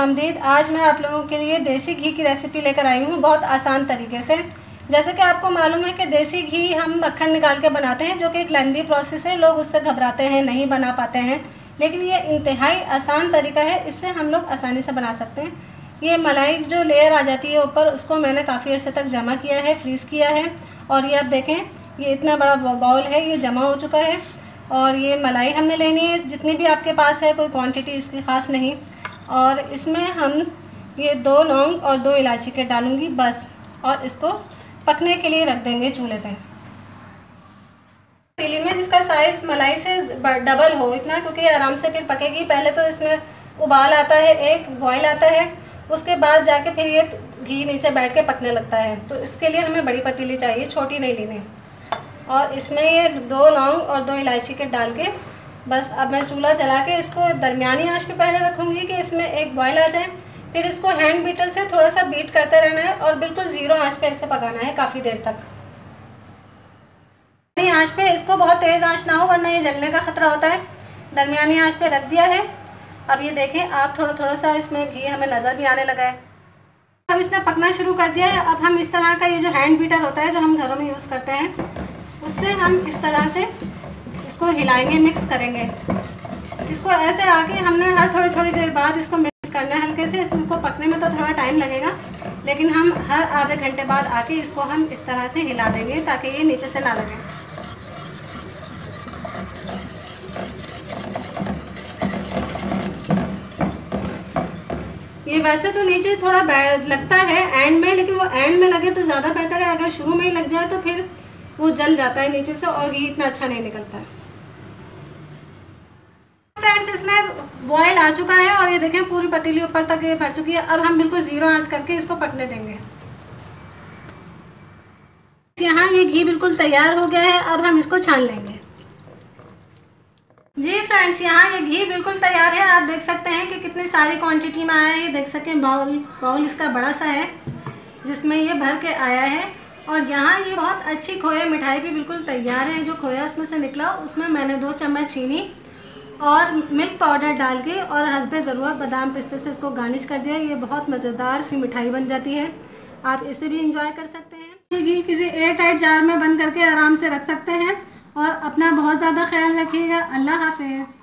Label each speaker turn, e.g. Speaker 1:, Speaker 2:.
Speaker 1: खुशामदीद। आज मैं आप लोगों के लिए देसी घी की रेसिपी लेकर आई हूँ बहुत आसान तरीके से। जैसे कि आपको मालूम है कि देसी घी हम मक्खन निकाल के बनाते हैं, जो कि एक लेंदी प्रोसेस है। लोग उससे घबराते हैं, नहीं बना पाते हैं, लेकिन ये इंतहाई आसान तरीका है। इससे हम लोग आसानी से बना सकते हैं। ये मलाई जो लेयर आ जाती है ऊपर, उसको मैंने काफ़ी अर्से तक जमा किया है, फ्रीज़ किया है। और ये आप देखें, ये इतना बड़ा बाउल है, ये जमा हो चुका है। और ये मलाई हमने लेनी है जितनी भी आपके पास है, कोई क्वांटिटी इसकी ख़ास नहीं। और इसमें हम ये 2 लौंग और 2 इलायची के डालूंगी बस, और इसको पकने के लिए रख देंगे चूल्हे पे। पतीली में जिसका साइज़ मलाई से डबल हो इतना, क्योंकि आराम से फिर पकेगी। पहले तो इसमें उबाल आता है, एक बॉयल आता है, उसके बाद जाके फिर ये घी नीचे बैठ के पकने लगता है। तो इसके लिए हमें बड़ी पतीली चाहिए, छोटी नहीं लेनी। और इसमें ये 2 लौंग और 2 इलायची के डाल के बस अब मैं चूल्हा जला के इसको दरमियानी आंच पे पहले रखूँगी कि इसमें एक बॉयल आ जाए। फिर इसको हैंड बीटर से थोड़ा सा बीट करते रहना है और बिल्कुल ज़ीरो आंच पे इसे पकाना है काफ़ी देर तक। आंच पे इसको बहुत तेज़ आंच ना हो, वरना ये जलने का खतरा होता है। दरमियानी आंच पे रख दिया है। अब ये देखें आप, थोड़ा सा इसमें घी हमें नज़र भी आने लगा है। अब इसने पकना शुरू कर दिया है। अब हम इस तरह का ये जो हैंड बीटर होता है, जो हम घरों में यूज़ करते हैं, उससे हम इस तरह से इसको हिलाएंगे, मिक्स करेंगे। इसको ऐसे आके हमने हर थोड़ी देर बाद इसको मिक्स करना है हल्के से। इसको पकने में तो थोड़ा टाइम लगेगा, लेकिन हम हर आधे घंटे बाद आके इसको हम इस तरह से हिला देंगे ताकि ये नीचे से ना लगे। ये वैसे तो नीचे थोड़ा लगता है एंड में, लेकिन वो एंड में लगे तो ज़्यादा बेहतर है। अगर शुरू में ही लग जाए तो फिर वो जल जाता है नीचे से और घी इतना अच्छा नहीं निकलता है। फ्रेंड्स, इसमें बॉयल आ चुका है और ये देखें पूरी पतीली ऊपर तक ये भर चुकी है। अब हम बिल्कुल ज़ीरो आंच करके इसको पकने देंगे। यहाँ ये घी बिल्कुल तैयार हो गया है। अब हम इसको छान लेंगे। जी फ्रेंड्स, यहाँ ये घी बिल्कुल तैयार है। आप देख सकते हैं कि कितनी सारी क्वांटिटी में आया है। ये देख सकें, बाउल इसका बड़ा सा है जिसमें ये भर के आया है। और यहाँ ये बहुत अच्छी खोया मिठाई भी बिल्कुल तैयार है। जो खोया उसमें से निकला, उसमें मैंने 2 चम्मच चीनी और मिल्क पाउडर डाल के और हस्बे ज़रूरत बादाम पिस्ते से इसको गार्निश कर दिया। ये बहुत मज़ेदार सी मिठाई बन जाती है। आप इसे भी इंजॉय कर सकते हैं। ये घी किसी एयर टाइट जार में बंद करके आराम से रख सकते हैं। और अपना बहुत ज़्यादा ख्याल रखिएगा। अल्लाह हाफिज़।